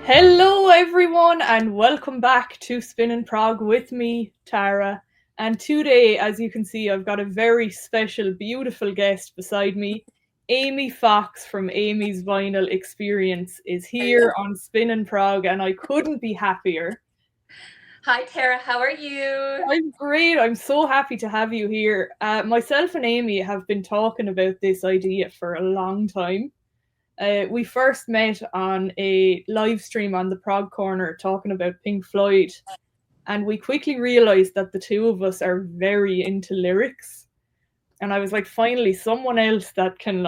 Hello, everyone, and welcome back to Spin in Prague with me, Tara. And today, as you can see, I've got a very special, beautiful guest beside me. Amy Fox from Amy's Vinyl Experience is here on Spin in Prague, and I couldn't be happier. Hi, Tara. How are you? I'm great. I'm so happy to have you here. Myself and Amy have been talking about this idea for a long time. We first met on a live stream on the Prog Corner talking about Pink Floyd, and we quickly realized that the two of us are very into lyrics. And I was like, finally, someone else that can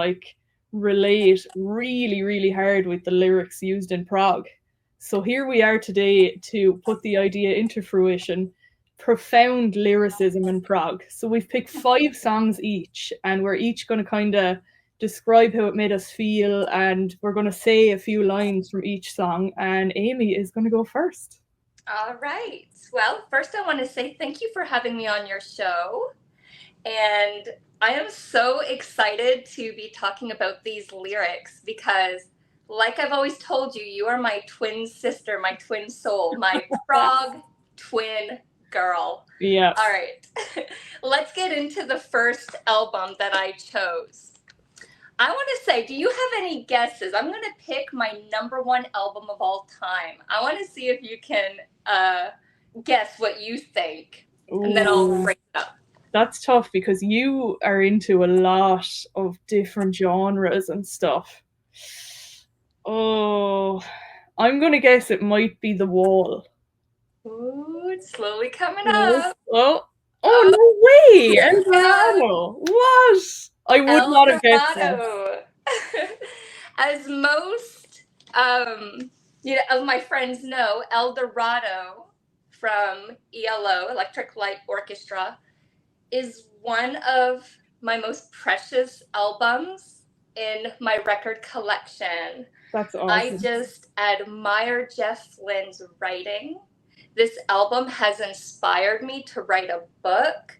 relate really, really hard with the lyrics used in Prog. So here we are today to put the idea into fruition. Profound lyricism in Prog. So we've picked 5 songs each, and we're each going to kind of describe how it made us feel, and we're going to say a few lines from each song, and Amy is going to go first. All right. Well, first I want to say thank you for having me on your show. And I am so excited to be talking about these lyrics because, like I've always told you, you are my twin sister, my twin soul, my Prague twin girl. Yeah. All right. Let's get into the first album that I chose. I want to say, do you have any guesses? I'm going to pick my #1 album of all time. I want to see if you can guess what you think, and then I'll break it up. That's tough because you are into a lot of different genres and stuff. Oh, I'm going to guess it might be The Wall. Ooh, it's slowly coming up. Oh, no way! El Dorado. What? I would not have guessed that. As most of my friends know, El Dorado from ELO, Electric Light Orchestra, is one of my most precious albums in my record collection. That's awesome. I just admire Jeff Lynne's writing. This album has inspired me to write a book.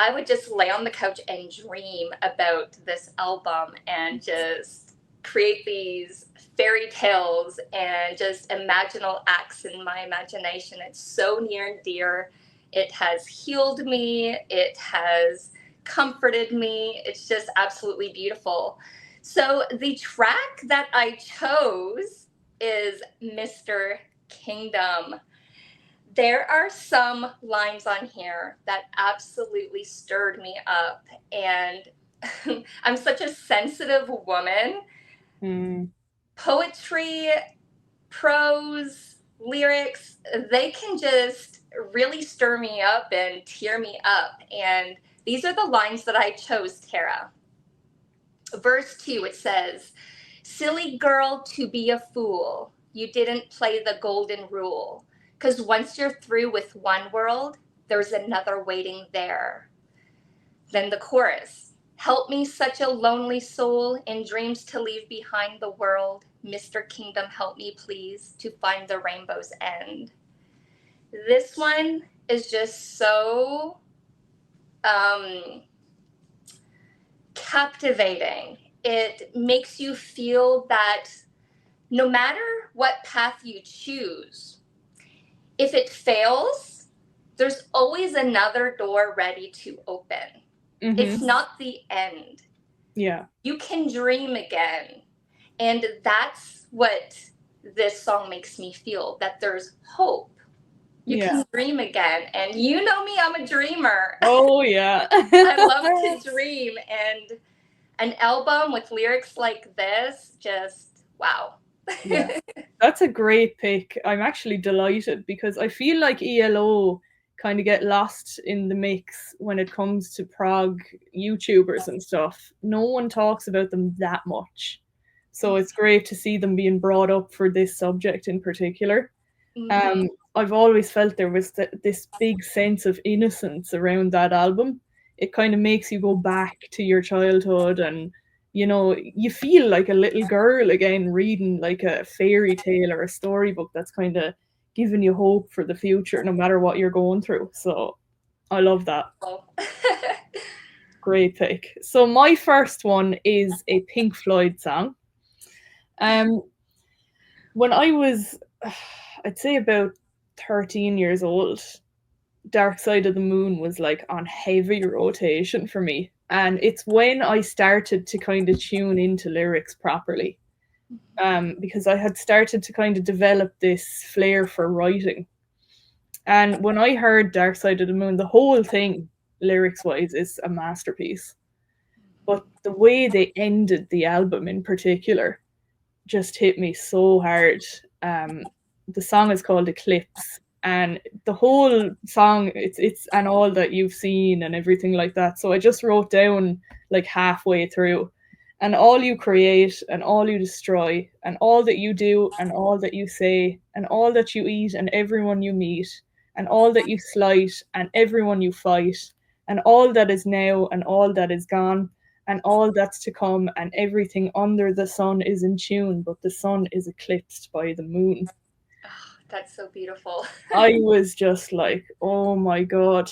I would just lay on the couch and dream about this album and just create these fairy tales and just imaginal acts in my imagination. It's so near and dear. It has healed me. It has comforted me. It's just absolutely beautiful. So the track that I chose is Mr. Kingdom. There are some lines on here that absolutely stirred me up, and I'm such a sensitive woman. Poetry, prose, lyrics, they can just really stir me up and tear me up. And these are the lines that I chose, Tara. Verse 2, it says, "Silly girl to be a fool, you didn't play the golden rule. 'Cause once you're through with one world, there's another waiting there." Then the chorus, "Help me, such a lonely soul, in dreams to leave behind the world. Mr. Kingdom, help me, please, to find the rainbow's end." This one is just so captivating. It makes you feel that no matter what path you choose, if it fails, there's always another door ready to open. Mm-hmm. It's not the end. Yeah. You can dream again. And that's what this song makes me feel, that there's hope. You can dream again. And you know me, I'm a dreamer. Oh, yeah. I love to dream. And an album with lyrics like this, just wow. Yeah. That's a great pick. I'm actually delighted because I feel like ELO kind of get lost in the mix when it comes to Prague YouTubers and stuff. No one talks about them that much. So it's great to see them being brought up for this subject in particular. Mm-hmm. I've always felt there was this big sense of innocence around that album. It kind of makes you go back to your childhood, and you know, you feel like a little girl again reading like a fairy tale or a storybook that's kind of giving you hope for the future no matter what you're going through. So I love that. Oh. Great pick. So my first one is a Pink Floyd song. When I was I'd say about 13 years old, Dark Side of the Moon was like on heavy rotation for me. And it's when I started to kind of tune into lyrics properly. Because I had started to kind of develop this flair for writing. And when I heard Dark Side of the Moon, the whole thing, lyrics wise, is a masterpiece. But the way they ended the album in particular just hit me so hard. The song is called Eclipse, and the whole song it's and all that you've seen and everything like that. So I just wrote down like halfway through, and all you create and all you destroy and all that you do and all that you say and all that you eat and everyone you meet and all that you slight and everyone you fight and all that is now and all that is gone and all that's to come, and everything under the sun is in tune, but the sun is eclipsed by the moon. Oh, that's so beautiful. I was just like, oh my God.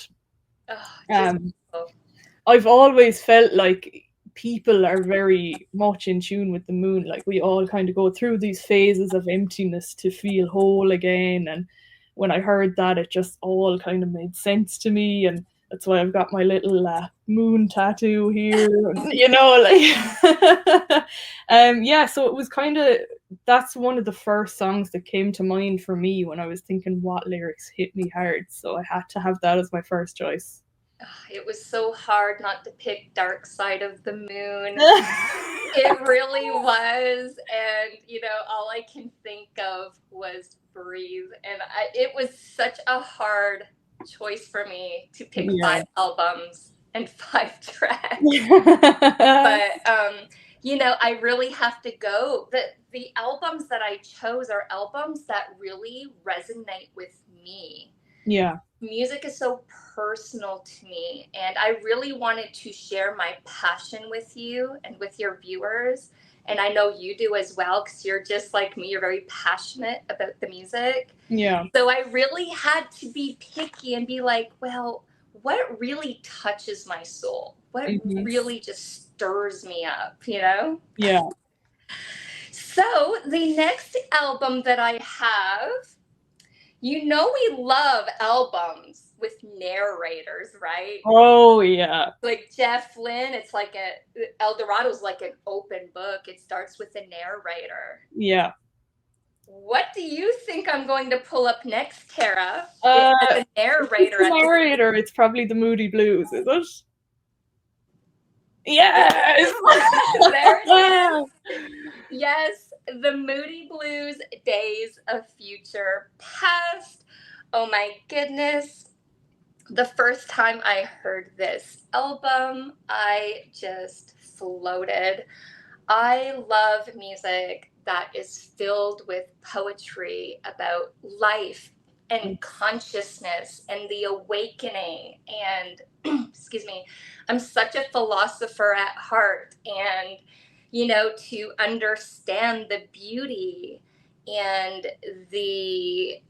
Beautiful. I've always felt like people are very much in tune with the moon. Like we all kind of go through these phases of emptiness to feel whole again. And when I heard that, it just all kind of made sense to me. And that's why I've got my little moon tattoo here, like, yeah. So it was kind of, that's one of the first songs that came to mind for me when I was thinking what lyrics hit me hard. So I had to have that as my first choice. It was so hard not to pick Dark Side of the Moon. It really was. And, all I can think of was Breathe. And it was such a hard choice for me to pick 5 albums and 5 tracks. But, I really have to go. The albums that I chose are albums that really resonate with me. Yeah. Music is so personal to me, and I really wanted to share my passion with you and with your viewers. And I know you do as well, because you're just like me. You're very passionate about the music. Yeah. So I really had to be picky and be like, well, what really touches my soul? What really just stirs me up, Yeah. So the next album that I have, we love albums with narrators, right? Oh, yeah. Like Jeff Lynne, it's like El Dorado's like an open book. It starts with a narrator. Yeah. What do you think I'm going to pull up next, Tara? The narrator. The narrator, it's probably the Moody Blues, is it? Yes! There it is. Yes, the Moody Blues, Days of Future Past. Oh my goodness. The first time I heard this album, I just floated. I love music that is filled with poetry about life and consciousness and the awakening. And, excuse me, I'm such a philosopher at heart. And, to understand the beauty and the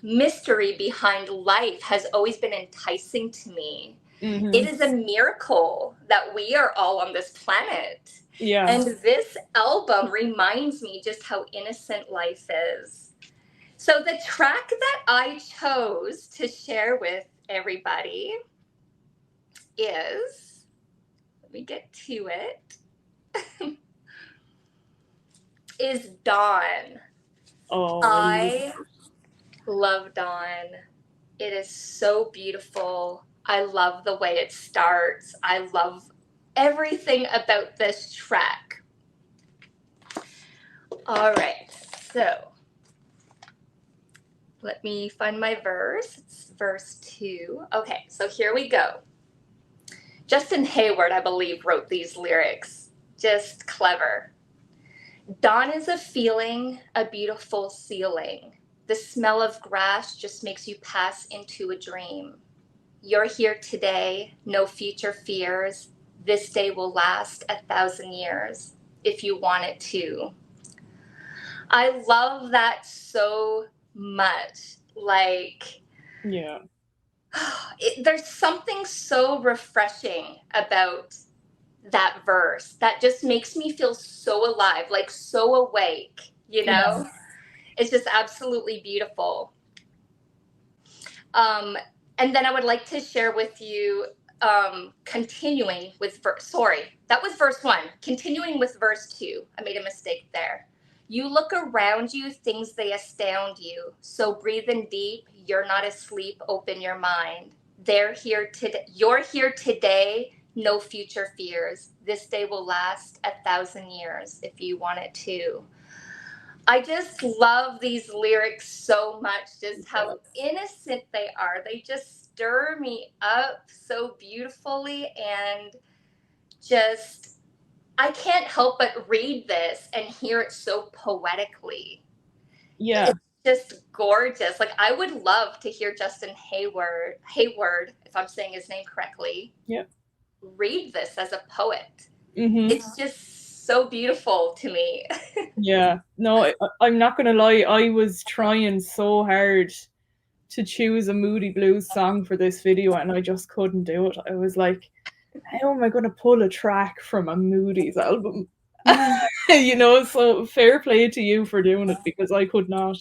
mystery behind life has always been enticing to me. It is a miracle that we are all on this planet. Yeah. And this album reminds me just how innocent life is. So the track that I chose to share with everybody is, let me get to it, is Dawn. Oh, I love Dawn. It is so beautiful. I love the way it starts. I love everything about this track. All right, so let me find my verse. It's verse 2. Okay, so here we go. Justin Hayward, I believe, wrote these lyrics. Just clever. Dawn is a feeling, a beautiful ceiling. The smell of grass just makes you pass into a dream. You're here today, no future fears. This day will last 1,000 years, if you want it to. I love that so much. Like, yeah. There's something so refreshing about that verse that just makes me feel so alive, like so awake, you know? It's just absolutely beautiful. And then I would like to share with you, continuing with sorry, that was verse 1. Continuing with verse 2. I made a mistake there. You look around you, things they astound you. So breathe in deep. You're not asleep. Open your mind. They're here today. You're here today. No future fears. This day will last 1,000 years if you want it to. I just love these lyrics so much, just how innocent they are. They just stir me up so beautifully, and just, I can't help but read this and hear it so poetically. Yeah. It's just gorgeous. Like, I would love to hear Justin Hayward, if I'm saying his name correctly, read this as a poet. It's just so beautiful to me. Yeah, no, I'm not gonna lie, I was trying so hard to choose a moody blues song for this video and I just couldn't do it. I was like, how am I gonna pull a track from a Moody's album? You know, so fair play to you for doing it, because I could not.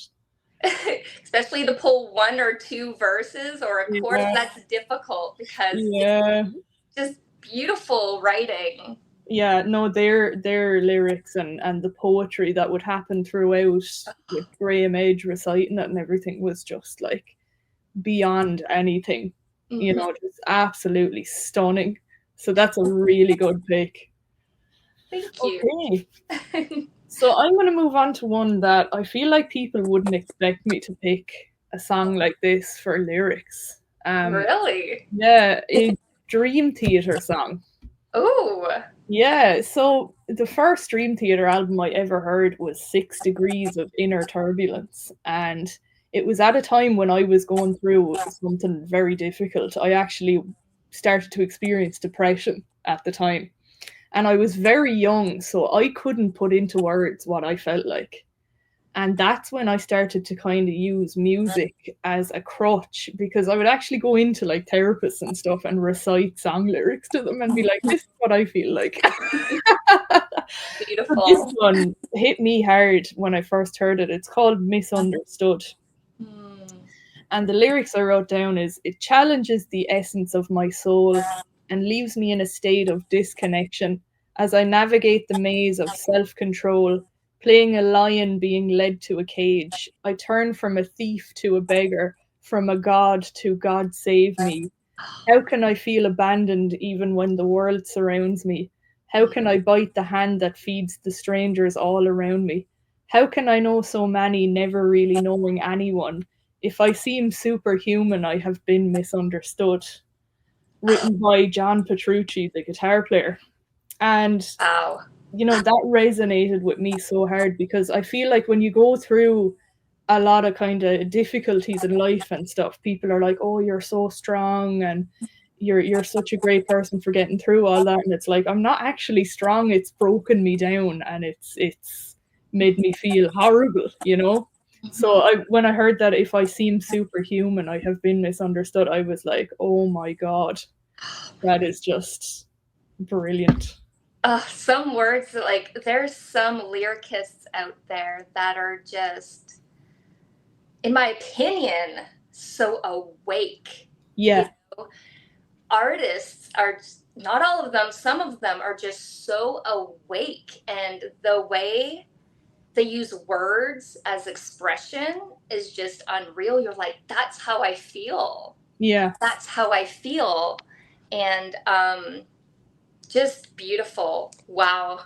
Especially to pull 1 or 2 verses or a chorus, that's difficult, because it's just beautiful writing. Yeah, no, their lyrics and the poetry that would happen throughout, with Graham Edge reciting it and everything, was just like beyond anything. You know, just absolutely stunning. So that's a really good pick. Thank you. Okay. So I'm going to move on to one that I feel like people wouldn't expect me to pick a song like this for lyrics. Really? Yeah, a Dream Theater song. Oh. Yeah, so the first Dream Theater album I ever heard was 6 Degrees of Inner Turbulence, and it was at a time when I was going through something very difficult. I actually started to experience depression at the time, and I was very young, so I couldn't put into words what I felt like. And that's when I started to kind of use music as a crutch, because I would actually go into like therapists and stuff and recite song lyrics to them and be like, this is what I feel like. Beautiful. This one hit me hard when I first heard it. It's called Misunderstood. And the lyrics I wrote down is, it challenges the essence of my soul and leaves me in a state of disconnection as I navigate the maze of self-control, playing a lion being led to a cage. I turn from a thief to a beggar, from a god to God save me. How can I feel abandoned even when the world surrounds me? How can I bite the hand that feeds the strangers all around me? How can I know so many, never really knowing anyone? If I seem superhuman, I have been misunderstood. Written by John Petrucci, the guitar player. And you know, that resonated with me so hard, because I feel like when you go through a lot of kind of difficulties in life and stuff, people are like, oh, you're so strong and you're such a great person for getting through all that. And it's like, I'm not actually strong. It's broken me down and it's made me feel horrible, you know? So when I heard that, if I seem superhuman, I have been misunderstood, I was like, oh my God, that is just brilliant. Some words, like, there's some lyricists out there that are just, in my opinion, so awake. Yeah. You know? Artists are, not all of them, some of them are just so awake, and the way they use words as expression is just unreal. You're like, that's how I feel. Yeah. That's how I feel. And just beautiful. Wow.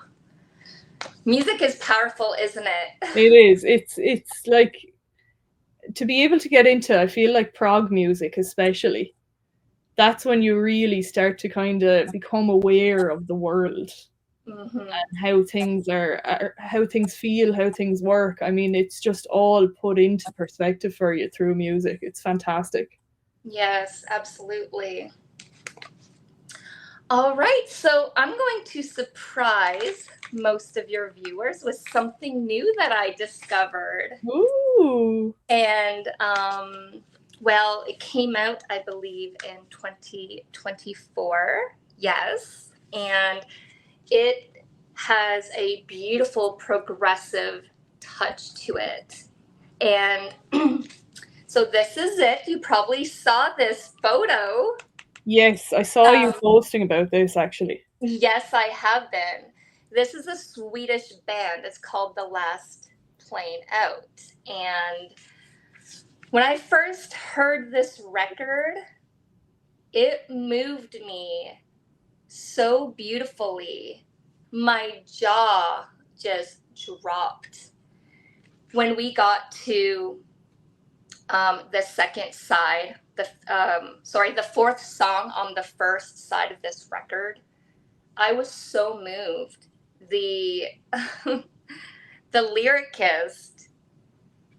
Music is powerful, isn't it? It is. It's like, to be able to get into, I feel like prog music especially, that's when you really start to kind of become aware of the world. And how things are, how things feel, how things work. I mean, it's just all put into perspective for you through music. It's fantastic. Yes, absolutely. All right, so I'm going to surprise most of your viewers with something new that I discovered. Ooh. And well, it came out, I believe, in 2024. Yes. And it has a beautiful progressive touch to it. And so this is it. You probably saw this photo. Yes, I saw you posting about this actually. Yes, I have been. This is a Swedish band. It's called The Last Plane Out. And when I first heard this record, it moved me so beautifully. My jaw just dropped. When we got to the second side, the fourth song on the first side of this record, I was so moved. The the lyricist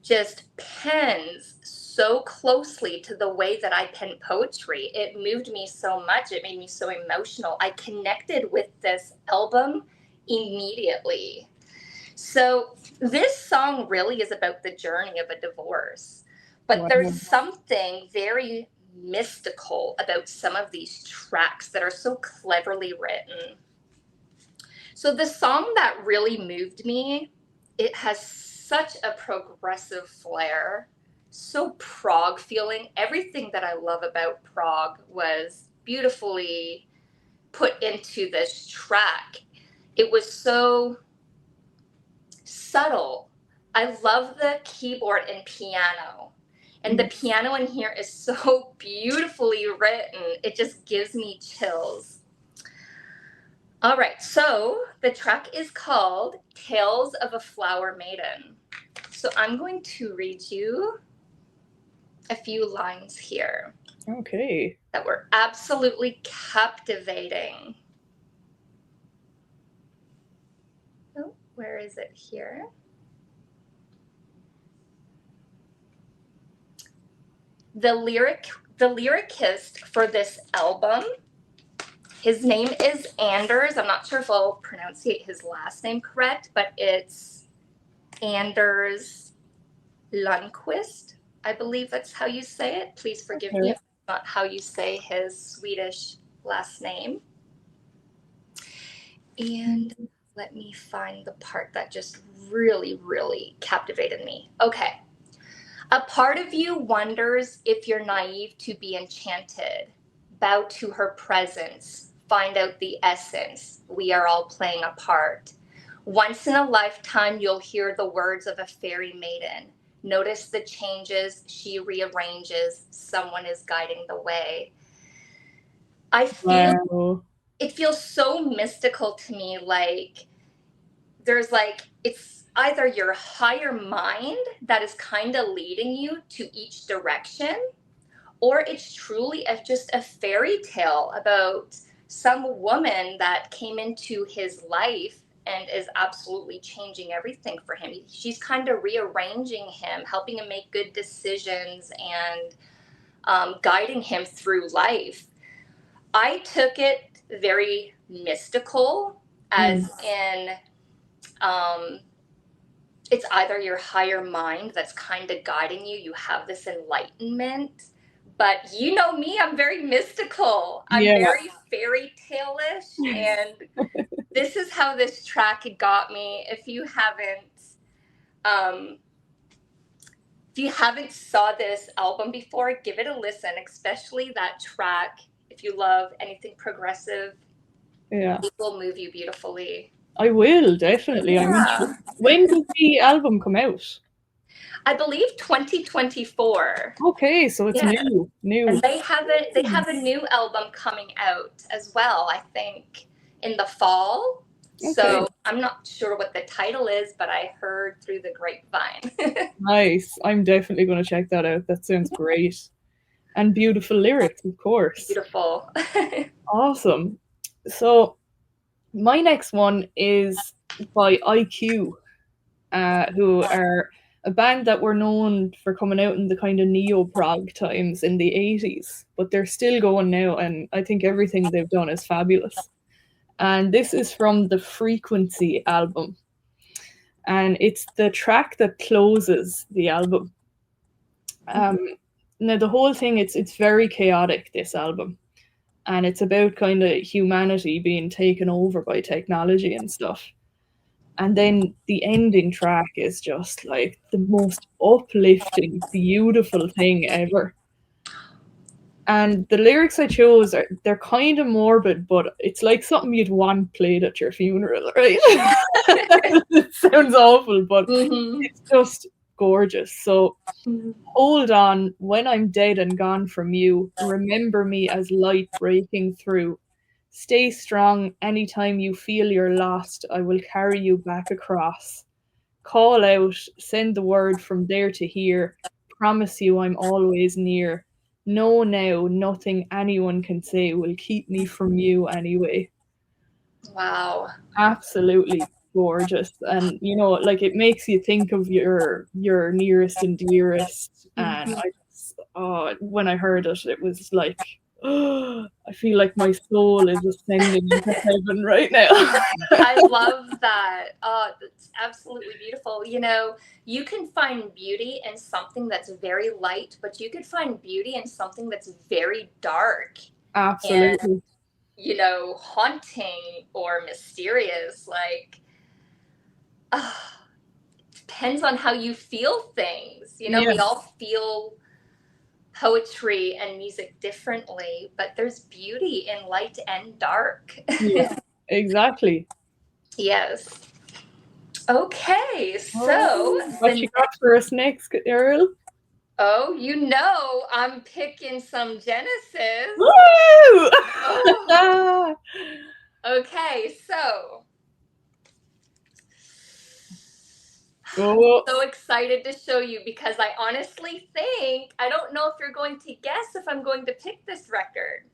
just pens so closely to the way that I pen poetry. It moved me so much. It made me so emotional. I connected with this album immediately. So this song really is about the journey of a divorce. But Wow. there's something very mystical about some of these tracks that are so cleverly written. So the song that really moved me, it has such a progressive flair, so Prog feeling. Everything that I love about Prog was beautifully put into this track. It was so subtle. I love the keyboard and piano. And the piano in here is so beautifully written. It just gives me chills. All right, so the track is called Tales of a Flower Maiden. So I'm going to read you a few lines here. Okay. That were absolutely captivating. Oh, where is it here? The lyricist for this album, his name is Anders. I'm not sure if I'll pronunciate his last name correct, but it's Anders Lquist. I believe that's how you say it. Please forgive me if it's not how you say his Swedish last name. And let me find the part that just really, really captivated me. Okay. A part of you wonders if you're naive to be enchanted. Bow to her presence. Find out the essence. We are all playing a part. Once in a lifetime, you'll hear the words of a fairy maiden. Notice the changes she rearranges. Someone is guiding the way. I feel it feels so mystical to me. Like there's it's either your higher mind that is kind of leading you to each direction, or it's truly just a fairy tale about some woman that came into his life and is absolutely changing everything for him. She's kind of rearranging him, helping him make good decisions, and guiding him through life. I took it very mystical, as in it's either your higher mind that's kind of guiding you. You have this enlightenment. But you know me, I'm very mystical. I'm very fairy tale-ish. And this is how this track got me. If you haven't saw this album before, give it a listen, especially that track. If you love anything progressive, it will move you beautifully. I will, definitely. Yeah. When did the album come out? I believe 2024. Okay, so it's new. And they have a new album coming out as well, I think, in the fall. Okay. So I'm not sure what the title is, but I heard through the grapevine. Nice. I'm definitely going to check that out. That sounds great. And beautiful lyrics, of course. Beautiful. Awesome. So my next one is by IQ, who are a band that were known for coming out in the kind of neo-prog times in the 80s, but they're still going now, and I think everything they've done is fabulous. And this is from the Frequency album. And it's the track that closes the album. Now, the whole thing, it's very chaotic, this album. And it's about kind of humanity being taken over by technology and stuff. And then the ending track is just like the most uplifting, beautiful thing ever. And the lyrics I chose they're kind of morbid, but it's like something you'd want played at your funeral, right? It sounds awful, but it's just gorgeous. So hold on, when I'm dead and gone from you, remember me as light breaking through. Stay strong anytime you feel you're lost, I will carry you back across. Call out, send the word from there to here. Promise you I'm always near. Know now, nothing anyone can say will keep me from you anyway. Wow. Absolutely gorgeous. And you know, like it makes you think of your nearest and dearest. And I just when I heard it, it was like I feel like my soul is ascending into heaven right now. I love that. Oh, that's absolutely beautiful. You know, you can find beauty in something that's very light, but you could find beauty in something that's very dark and, Absolutely. you know, haunting or mysterious. Like, depends on how you feel things. You know, Yeah. we all feel poetry and music differently, but there's beauty in light and dark. Yeah. Exactly. Yes. Okay, so Oh, what you got for us next, Earl? oh, you know, I'm picking some Genesis. Woo! Oh, okay, so Oh, so excited to show you because I honestly think I don't know if you're going to guess if I'm going to pick this record,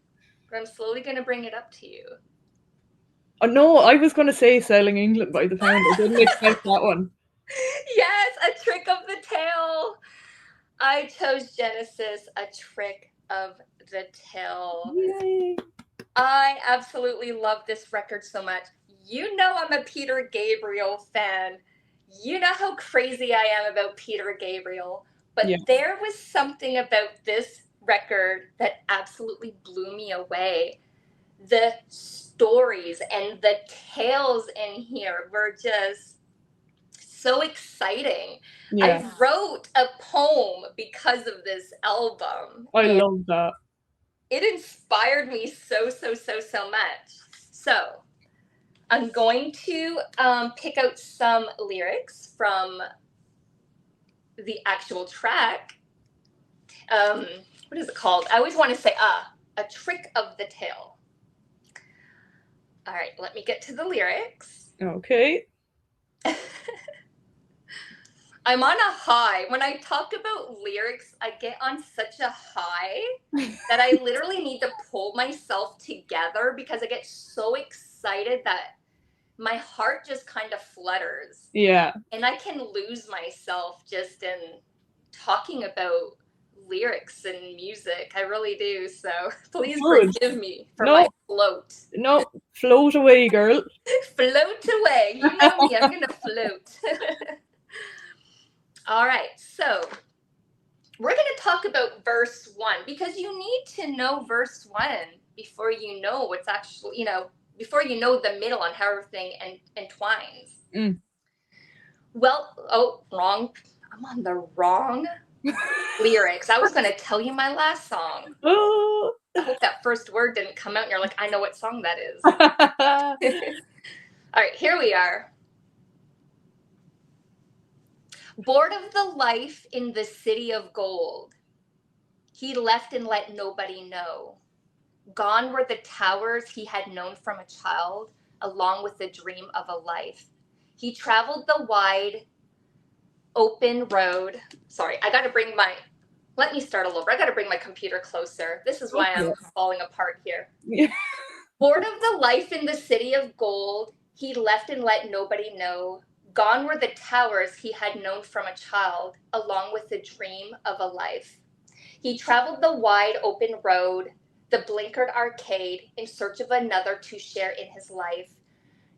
but I'm slowly going to bring it up to you. oh, no, I was going to say Sailing England by the Pound. I didn't expect that one. Yes, A Trick of the Tail. I chose Genesis, A Trick of the Tail. Yay. I absolutely love this record so much. You know I'm a Peter Gabriel fan. You know how crazy I am about Peter Gabriel. But Yeah. there was something about this record that absolutely blew me away. The stories and the tales in here were just so exciting. Yeah. I wrote a poem because of this album. I And love that. it inspired me so much. So I'm going to pick out some lyrics from the actual track. What is it called? I always want to say A Trick of the Tail. All right, let me get to the lyrics. Okay. I'm on a high. When I talk about lyrics, I get on such a high that I literally need to pull myself together because I get so excited that my heart just kind of flutters. Yeah. And I can lose myself just in talking about lyrics and music. I really do. So please Good. forgive me for No, my float. no, float away, girl. Float away. You know me, I'm going to float. All right, so we're going to talk about verse 1 because you need to know verse 1 before you know what's actually, you know, before you know the middle on how everything entwines. Well, oh, wrong. I'm on the wrong lyrics. I was going to tell you my last song. Oh. I hope that first word didn't come out and you're like, I know what song that is. All right, here we are. Bored of the life in the city of gold, he left and let nobody know. Gone were the towers he had known from a child, along with the dream of a life. He traveled the wide, open road. Sorry, let me start all over. I got to bring my computer closer. This is why I'm falling apart here. Yeah. Bored of the life in the city of gold, he left and let nobody know. Gone were the towers he had known from a child, along with the dream of a life. He traveled the wide open road, the blinkered arcade, in search of another to share in his life.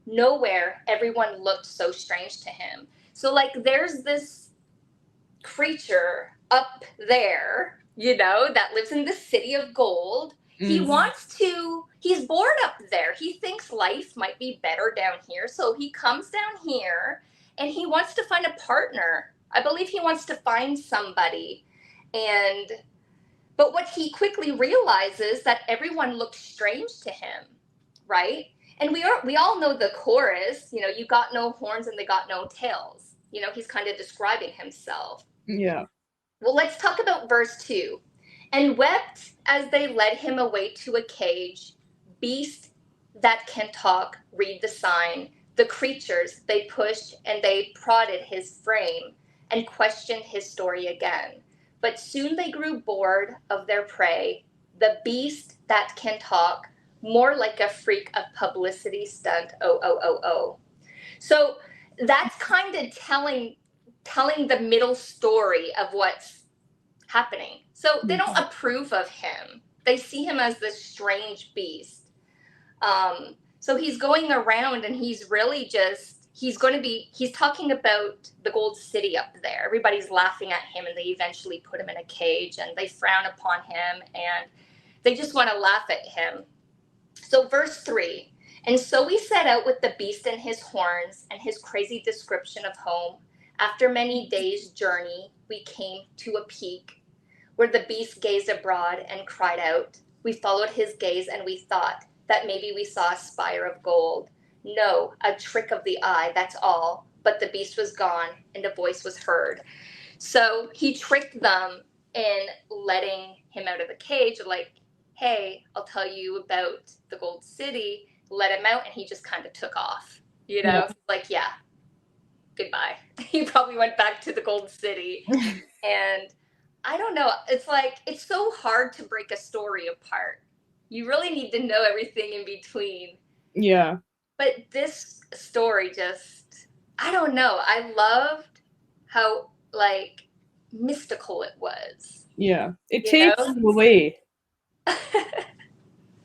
Nowhere everyone looked so strange to him. So, like, there's this creature up there, you know, that lives in the city of gold, He Mm. wants to, he's bored up there. He thinks life might be better down here. So he comes down here and he wants to find a partner. I believe he wants to find somebody. But what he quickly realizes that everyone looked strange to him, right? And we all know the chorus, you know, you got no horns and they got no tails. You know, he's kind of describing himself. Yeah. Well, let's talk about verse 2. And wept as they led him away to a cage. Beast that can talk, read the sign. The creatures, they pushed and they prodded his frame and questioned his story again. But soon they grew bored of their prey. The beast that can talk, more like a freak of publicity stunt. Oh, oh, oh, oh. So that's kind of telling the middle story of what's happening. So they don't approve of him. They see him as this strange beast. So he's going around and he's really just, he's talking about the gold city up there. Everybody's laughing at him and they eventually put him in a cage and they frown upon him and they just want to laugh at him. So verse 3, and so we set out with the beast and his horns and his crazy description of home. After many days' journey, we came to a peak where the beast gazed abroad and cried out. We followed his gaze and we thought that maybe we saw a spire of gold. No, a trick of the eye, that's all. But the beast was gone and a voice was heard. So he tricked them in letting him out of the cage, like, hey, I'll tell you about the gold city. Let him out, and he just kind of took off. You know, Yeah. like, yeah, goodbye. He probably went back to the gold city. And I don't know. It's like, it's so hard to break a story apart. You really need to know everything in between. Yeah. But this story just, I don't know. I loved how, like, mystical it was. Yeah. It You takes know? you away.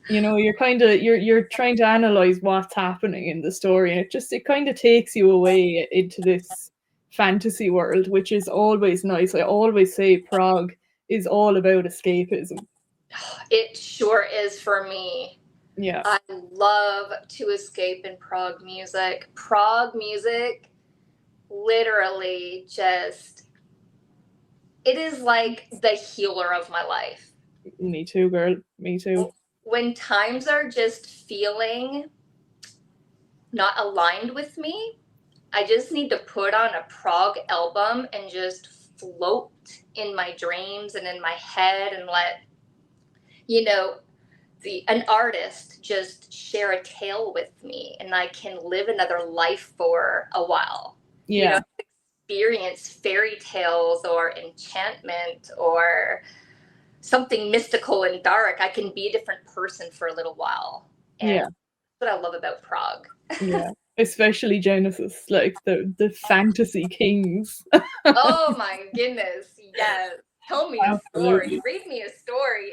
You know, you're trying to analyze what's happening in the story, and it kind of takes you away into this fantasy world, which is always nice. I always say Prague is all about escapism. It sure is for me. Yeah. I love to escape in Prague music. Prague music literally just, it is like the healer of my life. Me too, girl. Me too. When times are just feeling not aligned with me, I just need to put on a Prog album and just float in my dreams and in my head and let, you know, an artist just share a tale with me and I can live another life for a while. Yeah. You know, experience fairy tales or enchantment or something mystical and dark. I can be a different person for a little while. And Yeah. that's what I love about Prague. Yeah. Especially Genesis, like the fantasy kings. Oh my goodness. Yes. Tell me a story. Absolutely. Read me a story.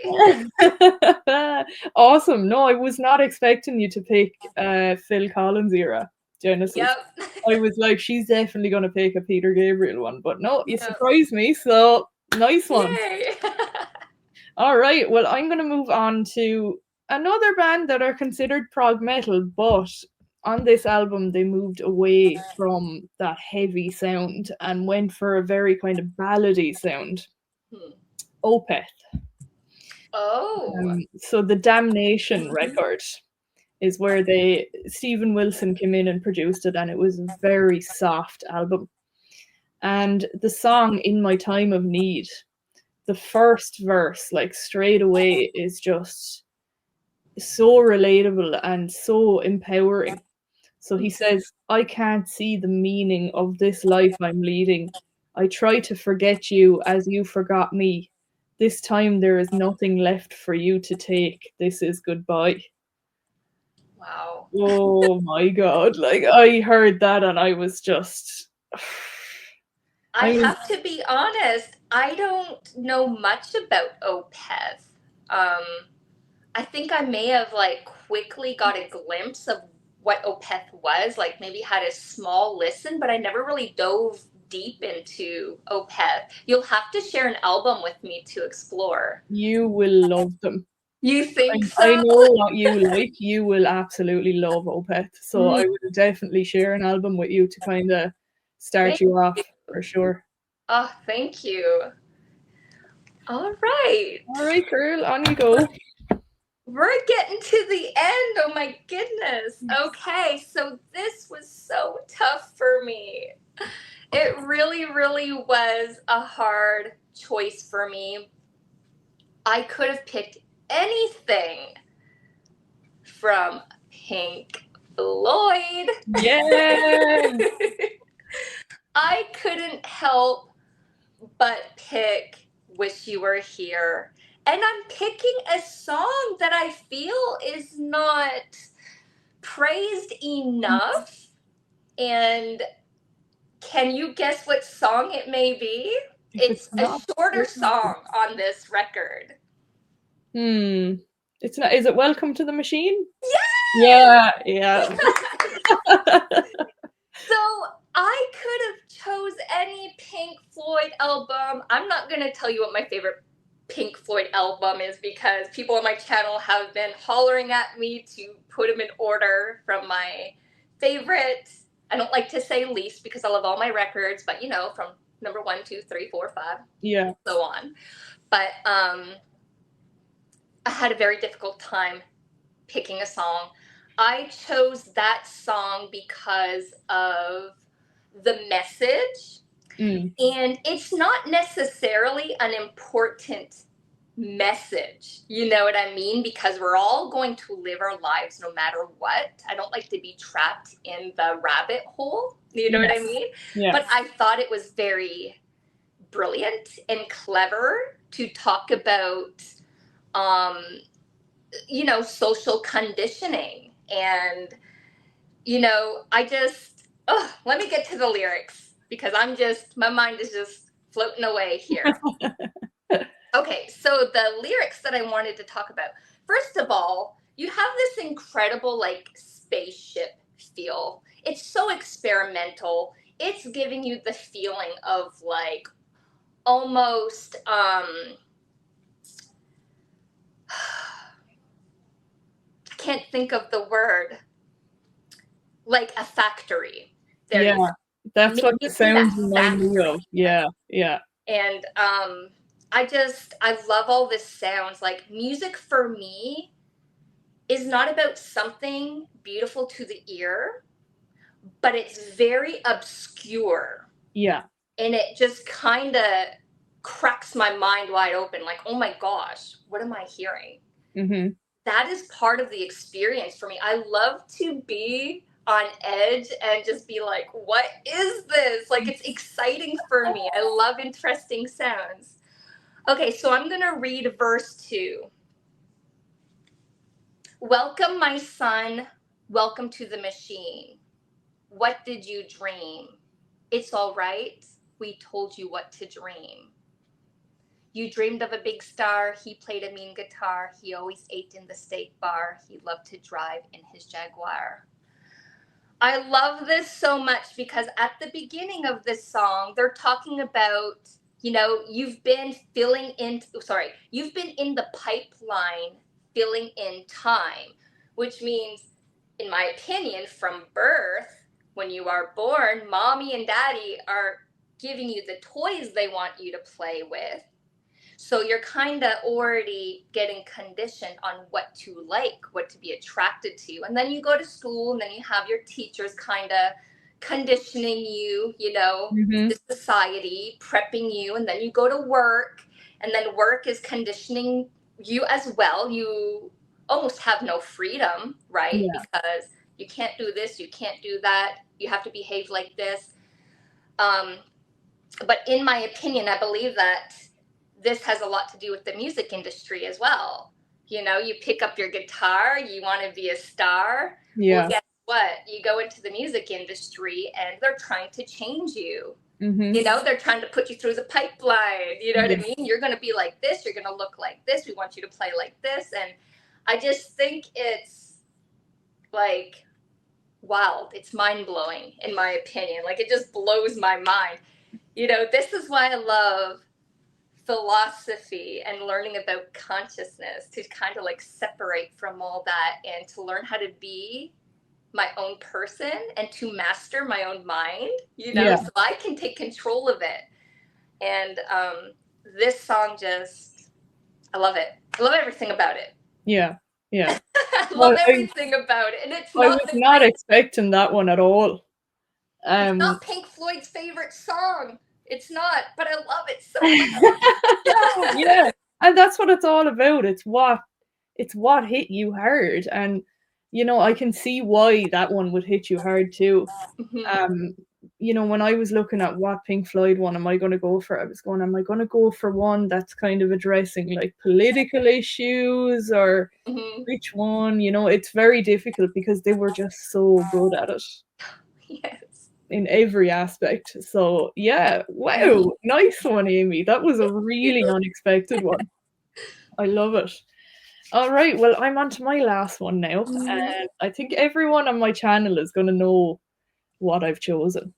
Awesome. No, I was not expecting you to pick Phil Collins era Genesis. Yep. I was like, she's definitely going to pick a Peter Gabriel one, but no, you Yep. surprised me. So nice one. Yay. All right. Well, I'm going to move on to another band that are considered prog metal, but on this album they moved away from that heavy sound and went for a very kind of ballady sound. OPTH. Oh. So the Damnation record is where Stephen Wilson came in and produced it, and it was a very soft album. And the song In My Time of Need, the first verse, like straight away, is just so relatable and so empowering. So he says, I can't see the meaning of this life I'm leading. I try to forget you as you forgot me. This time there is nothing left for you to take. This is goodbye. Wow. Oh my God. Like, I heard that and I was just. I have to be honest, I don't know much about OPTH. I think I may have like quickly got a glimpse of what OPTH was, like maybe had a small listen, but I never really dove deep into OPTH. You'll have to share an album with me to explore. You will love them. You think I so? know what you like. You will absolutely love OPTH. So I Mm, would definitely share an album with you to kind of start thank you off you. for sure. Oh, thank you. All right. All right, girl, on you go. We're getting to the end. Oh my goodness. Okay, so this was so tough for me. It really, really was a hard choice for me. I could have picked anything from Pink Floyd. Yeah. I couldn't help but pick Wish You Were Here. And I'm picking a song that I feel is not praised enough. And can you guess what song it may be? If It's it's a not, shorter song on this record. It's not. Is it Welcome to the Machine? Yes! Yeah, yeah. So I could have chose any Pink Floyd album. I'm not going to tell you what my favorite Pink Floyd album is because people on my channel have been hollering at me to put them in order from my favorite. I don't like to say least because I love all my records, but you know, from number 1, 2, 3, 4, 5, Yeah. so on. But I had a very difficult time picking a song. I chose that song because of the message. Mm. And it's not necessarily an important message. You know what I mean? Because we're all going to live our lives no matter what. I don't like to be trapped in the rabbit hole. You know what I mean? Yeah. But I thought it was very brilliant and clever to talk about you know, social conditioning. And, you know, let me get to the lyrics because my mind is just floating away here. Okay, so the lyrics that I wanted to talk about. First of all, you have this incredible, like, spaceship feel. It's so experimental. It's giving you the feeling of, like, almost, I can't think of the word, like a factory. There you go. Yeah. That's what the In that sounds remind me factory. of. Yeah, yeah. And I love all this sounds. Like music for me is not about something beautiful to the ear, but it's very obscure. Yeah. And it just kind of cracks my mind wide open. Like, oh my gosh, what am I hearing? Mm-hmm. That is part of the experience for me. I love to be on edge and just be like, what is this? Like, it's exciting for me. I love interesting sounds. Okay, so I'm going to read verse 2. Welcome, my son. Welcome to the machine. What did you dream? It's all right. We told you what to dream. You dreamed of a big star. He played a mean guitar. He always ate in the steak bar. He loved to drive in his Jaguar. I love this so much because at the beginning of this song, they're talking about, you know, you've been in the pipeline filling in time, which means, in my opinion, from birth, when you are born, mommy and daddy are giving you the toys they want you to play with. So you're kind of already getting conditioned on what to like, what to be attracted to. And then you go to school and then you have your teachers kind of conditioning you, you know, Mm-hmm. the society, prepping you. And then you go to work and then work is conditioning you as well. You almost have no freedom, right? Yeah. Because you can't do this, you can't do that. You have to behave like this. But in my opinion, I believe that this has a lot to do with the music industry as well. You know, you pick up your guitar, you want to be a star. Well, Yeah. guess what? You go into the music industry and they're trying to change you. Mm-hmm. You know, they're trying to put you through the pipeline. You know what I Yeah. mean? You're going to be like this. You're going to look like this. We want you to play like this. And I just think it's like wild. It's mind blowing, in my opinion. Like, it just blows my mind. You know, this is why I love philosophy and learning about consciousness to kind of like separate from all that and to learn how to be my own person and to master my own mind, you know, so I can take control of it. And this song just, I love it. I love everything about it. Yeah. I love everything about it. And it's I was not expecting that one at all. It's not Pink Floyd's favorite song. It's not, but I love it so much. Yeah, and that's what it's all about. It's what hit you hard, and you know, I can see why that one would hit you hard too. You know, when I was looking at what Pink Floyd one am I going to go for, I was going, am I going to go for one that's kind of addressing like political issues, or which one? You know, it's very difficult because they were just so good at it. Yes. In every aspect. So yeah, wow, nice one, Amy. That was a really unexpected one. I love it. All right, well, I'm on to my last one now, and I think everyone on my channel is going to know what I've chosen.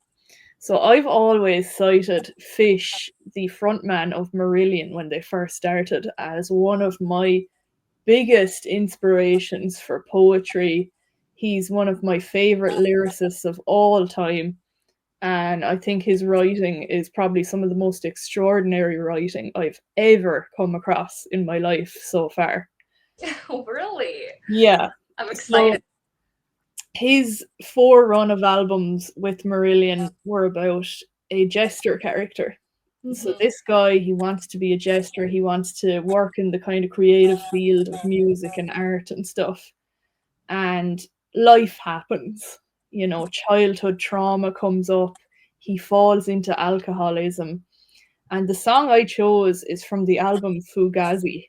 So I've always cited Fish, the frontman of Marillion when they first started, as one of my biggest inspirations for poetry. He's one of my favorite lyricists of all time. And I think his writing is probably some of the most extraordinary writing I've ever come across in my life so far. Oh, really? Yeah. I'm excited. So his 4 run of albums with Marillion were about a jester character. So this guy, he wants to be a jester. He wants to work in the kind of creative field of music and art and stuff. And life happens. You know, childhood trauma comes up, he falls into alcoholism. And the song I chose is from the album Fugazi,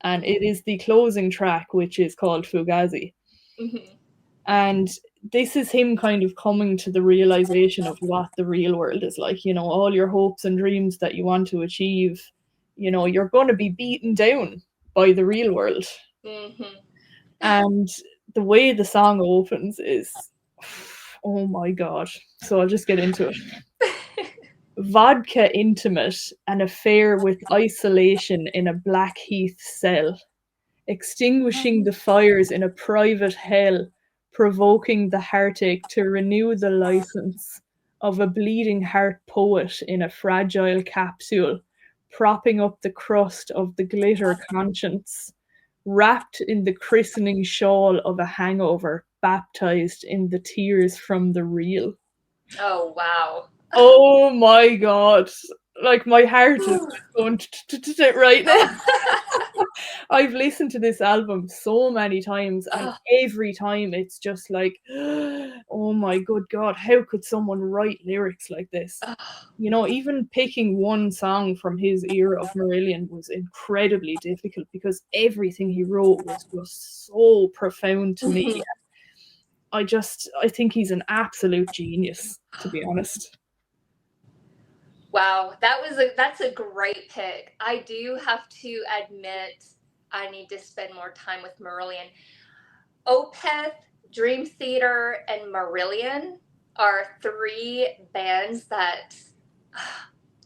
and it is the closing track, which is called Fugazi. And this is him kind of coming to the realization of what the real world is like. You know, all your hopes and dreams that you want to achieve, you know, you're going to be beaten down by the real world. And the way the song opens is, oh my god. So I'll just get into it. Vodka intimate, an affair with isolation in a Blackheath cell, extinguishing the fires in a private hell, provoking the heartache to renew the license of a bleeding heart poet in a fragile capsule, propping up the crust of the glitter conscience, wrapped in the christening shawl of a hangover, baptized in the tears from the real. Oh, wow. Oh my god. Like, my heart is just going right now. I've listened to this album so many times, and every time it's just like, oh my good god, how could someone write lyrics like this? You know, even picking one song from his era of Marillion was incredibly difficult because everything he wrote was just so profound to me. I think he's an absolute genius, to be honest. Wow, that's a great pick. I do have to admit I need to spend more time with Marillion. OPTH, Dream Theater, and Marillion are 3 bands that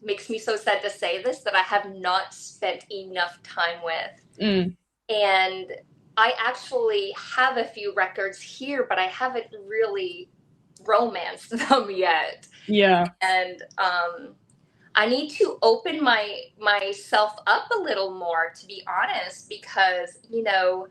makes me so sad to say this, that I have not spent enough time with. And I actually have a few records here, but I haven't really romanced them yet. Yeah. And I need to open myself up a little more, to be honest, because, you know,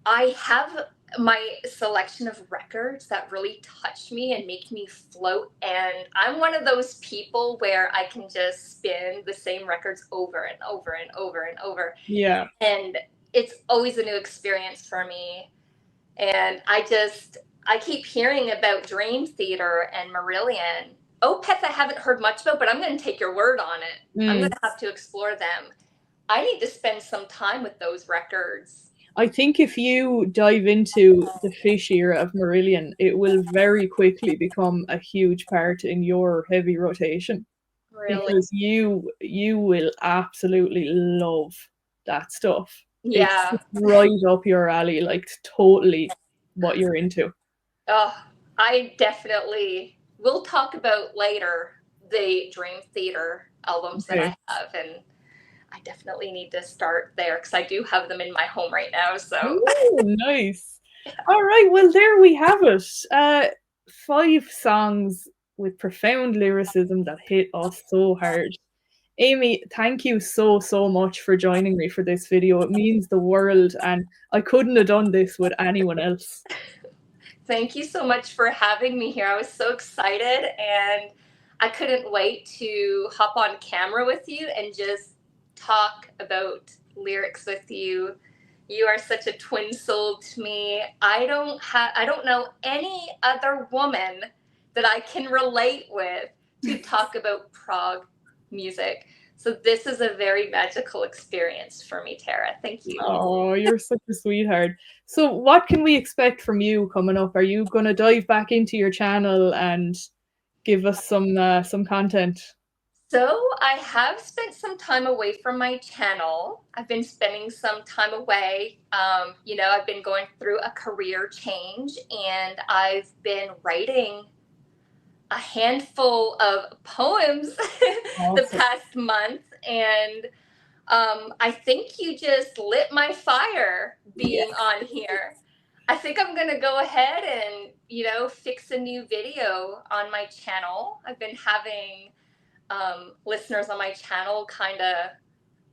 I have my selection of records that really touch me and make me float. And I'm one of those people where I can just spin the same records over and over and over and over. Yeah. And it's always a new experience for me. And I keep hearing about Dream Theater and Marillion. OPTH I haven't heard much about, but I'm going to take your word on it. I'm going to have to explore them. I need to spend some time with those records. I think if you dive into the Fish era of Marillion, it will very quickly become a huge part in your heavy rotation. Really? Because you will absolutely love that stuff. Yeah. It's right up your alley, like totally what you're into. Oh, I definitely will talk about later the Dream Theater albums that I have, and I definitely need to start there because I do have them in my home right now. So oh, nice. All right, well, there we have it. 5 songs with profound lyricism that hit us so hard. Amy, thank you so, so much for joining me for this video. It means the world, and I couldn't have done this with anyone else. thank you so much for having me here. I was so excited, and I couldn't wait to hop on camera with you and just talk about lyrics with you. You are such a twin soul to me. I don't know any other woman that I can relate with to talk about prog music. So this is a very magical experience for me, Tara. Thank you. Oh, you're such a sweetheart. So what can we expect from you coming up? Are you going to dive back into your channel and give us some content? So I have spent some time away from my channel. I've been spending some time away. I've been going through a career change, and I've been writing a handful of poems the Awesome. past month. And I think you just lit my fire Yeah. being on here. I think I'm going to go ahead and, fix a new video on my channel. I've been having listeners on my channel kind of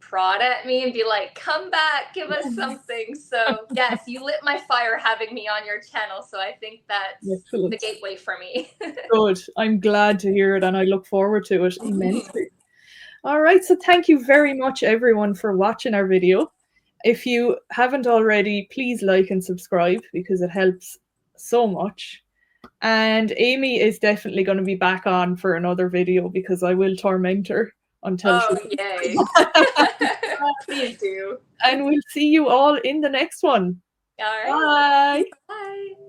prod at me and be like, come back, give us something. So yes, you lit my fire having me on your channel. So I think that's the Excellent. gateway for me. Good. I'm glad to hear it, and I look forward to it immensely. All right, so thank you very much, everyone, for watching our video. If you haven't already, please like and subscribe because it helps so much. And Amy is definitely going to be back on for another video because I will torment her until Oh, she. yay. Please do. And we'll see you all in the next one. All right. Bye. Bye.